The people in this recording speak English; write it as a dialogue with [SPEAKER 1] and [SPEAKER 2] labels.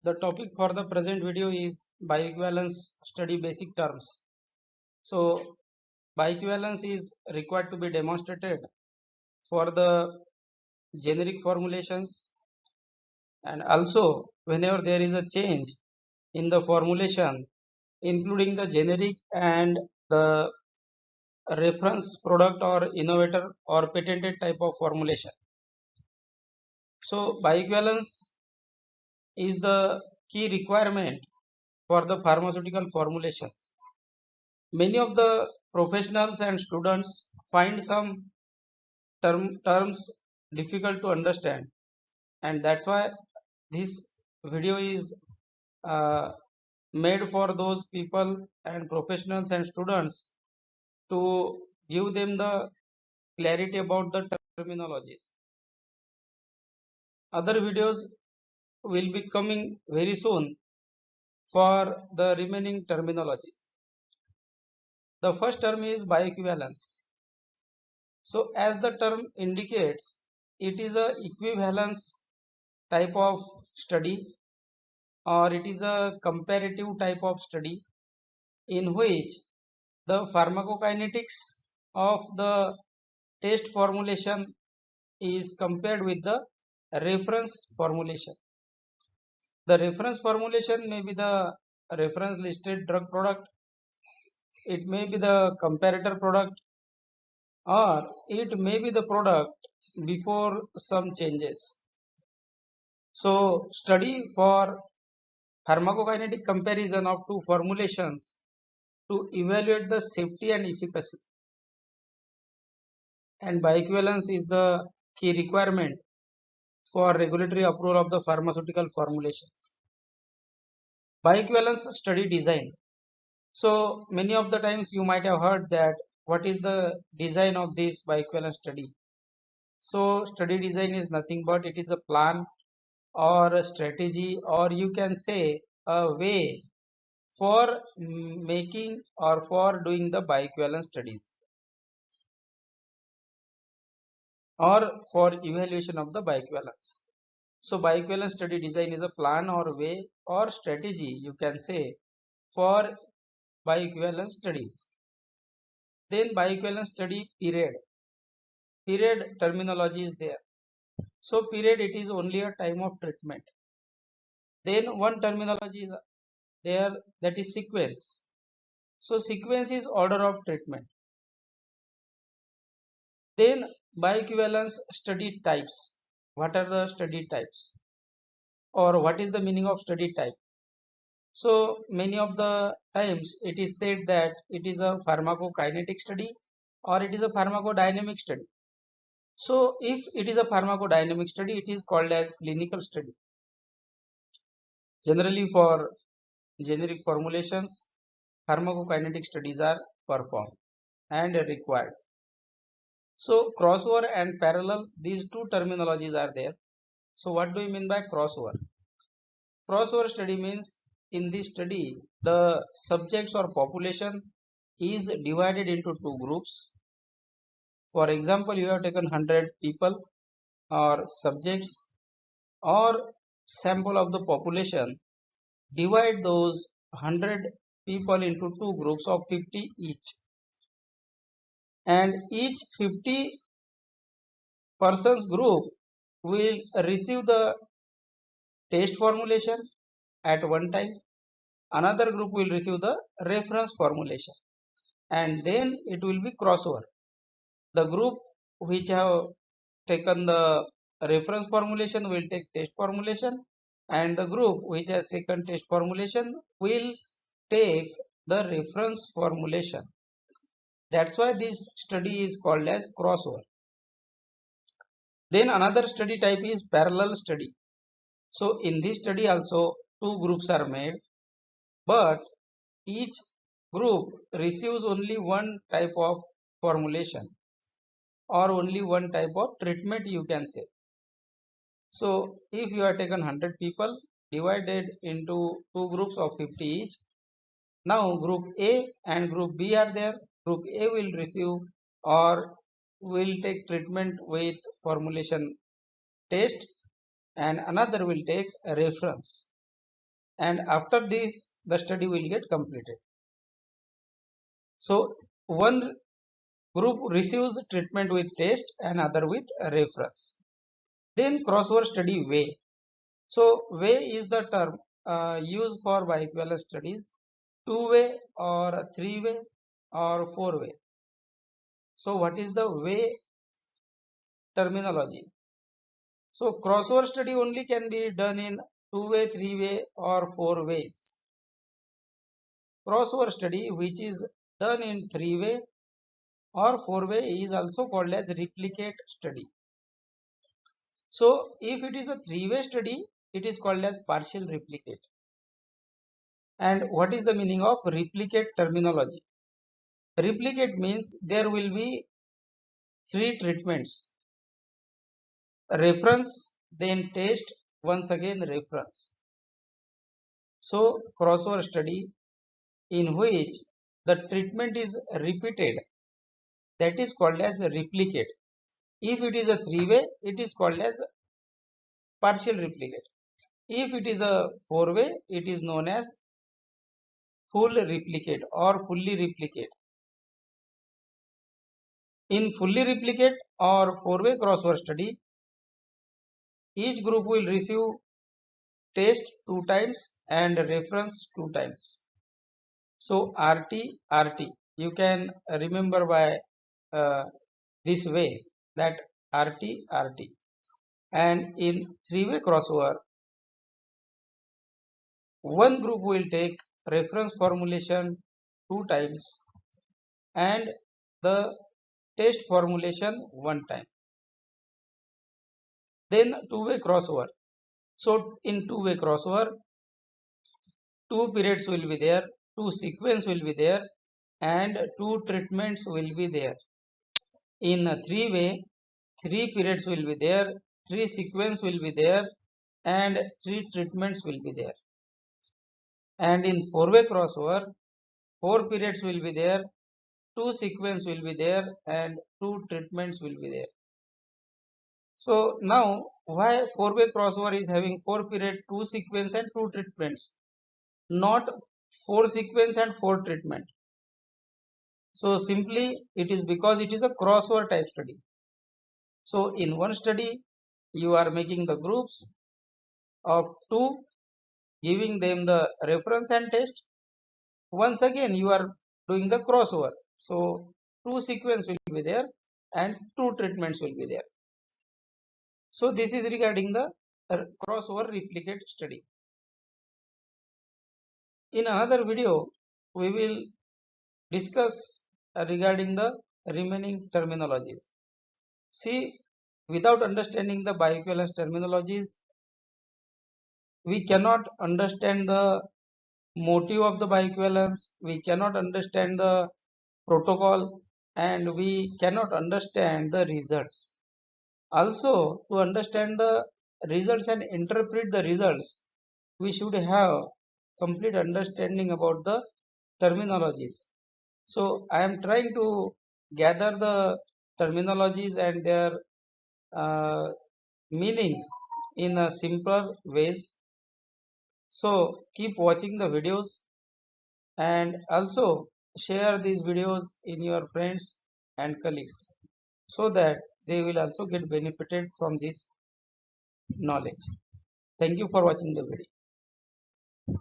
[SPEAKER 1] The topic for the present video is bioequivalence study basic terms. So bioequivalence is required to be demonstrated for the generic formulations, and also whenever there is a change in the formulation including the generic and the reference product or innovator or patented type of formulation. So bioequivalence is the key requirement for the pharmaceutical formulations. Many of the professionals and students find some terms difficult to understand, and that's why this video is uh, made for those people and professionals and students to give them the clarity about the terminologies. Other videos will be coming very soon for the remaining terminologies. The first term is bioequivalence. So as the term indicates, it is a equivalence type of study, or it is a comparative type of study in which the pharmacokinetics of the test formulation is compared with the reference formulation. The reference formulation may be the reference listed drug product, it may be the comparator product, or it may be the product before some changes. So study for pharmacokinetic comparison of two formulations to evaluate the safety and efficacy, and bioequivalence is the key requirement for regulatory approval of the pharmaceutical formulations. Bioequivalence study design. So many of the times you might have heard that what is the design of this bioequivalence study. So study design is nothing but it is a plan or a strategy, or you can say a way for making or for doing the bioequivalence studies or for evaluation of the bioequivalence. So bioequivalence study design is a plan or way or strategy, you can say, for bioequivalence studies. Then bioequivalence study period. Period terminology is there. So period, it is only a time of treatment. Then one terminology is there, that is sequence. So sequence is order of treatment. Then bioequivalence study types. What are the study types, or what is the meaning of study type? So many of the times it is said that it is a pharmacokinetic study or it is a pharmacodynamic study. So if it is a pharmacodynamic study, it is called as clinical study. Generally for generic formulations, pharmacokinetic studies are performed and required. So crossover and parallel, these two terminologies are there. So what do you mean by crossover? Crossover study means in this study the subjects or population is divided into two groups. For example, you have taken 100 people or subjects or sample of the population, divide those 100 people into two groups of 50 each, and each 50 persons group will receive the test formulation at one time, another group will receive the reference formulation, and then it will be crossover. The group which have taken the reference formulation will take test formulation, and the group which has taken test formulation will take the reference formulation. That's why this study is called as crossover. Then another study type is parallel study. So in this study also two groups are made, but each group receives only one type of formulation or only one type of treatment, you can say. So if you have taken 100 people divided into two groups of 50 each, now group A and group B are there. Group A will receive or will take treatment with formulation test, and another will take a reference. and after this the study will get completed. So one group receives treatment with test and other with reference. Then crossword study way. So way is the term used for bioequivalence studies, two-way or three-way or four-way. So what is the way terminology? So crossword study only can be done in two-way, three-way or four ways. Crossword study which is done in three-way or four-way is also called as replicate study. So if it is a three-way study, it is called as partial replicate. And what is the meaning of replicate terminology? Replicate means there will be three treatments: reference, then test, once again reference. So crossover study in which the treatment is repeated, that is called as a replicate. If it is a three-way, it is called as partial replicate. If it is a four-way, it is known as full replicate or fully replicate. In fully replicate or four-way crossover study, each group will receive test two times and reference two times. So RT, you can remember by this way, that RT. And in three-way crossover, one group will take reference formulation two times and the test formulation one time. Then two-way crossover. So in two-way crossover, two periods will be there, two sequence will be there, and two treatments will be there. In a three-way, three periods will be there, three sequence will be there, and three treatments will be there. And in four-way crossover, four periods will be there, two sequence will be there, and two treatments will be there. So now, why four-way crossover is having four period, two sequence, and two treatments, not four sequence and four treatment? So simply it is because it is a crossover type study. So in one study, you are making the groups of two, giving them the reference and test. Once again, you are doing the crossover. So two sequence will be there and two treatments will be there. So this is regarding the crossover replicate study. In another video, we will discuss regarding the remaining terminologies. See, without understanding the bioequivalence terminologies, we cannot understand the motive of the bioequivalence, we cannot understand the protocol, and we cannot understand the results. Also, to understand the results and interpret the results, we should have complete understanding about the terminologies. So I am trying to gather the terminologies and their uh, meanings in a simpler ways. So keep watching the videos and also share these videos in your friends and colleagues so that they will also get benefited from this knowledge. Thank you for watching the video.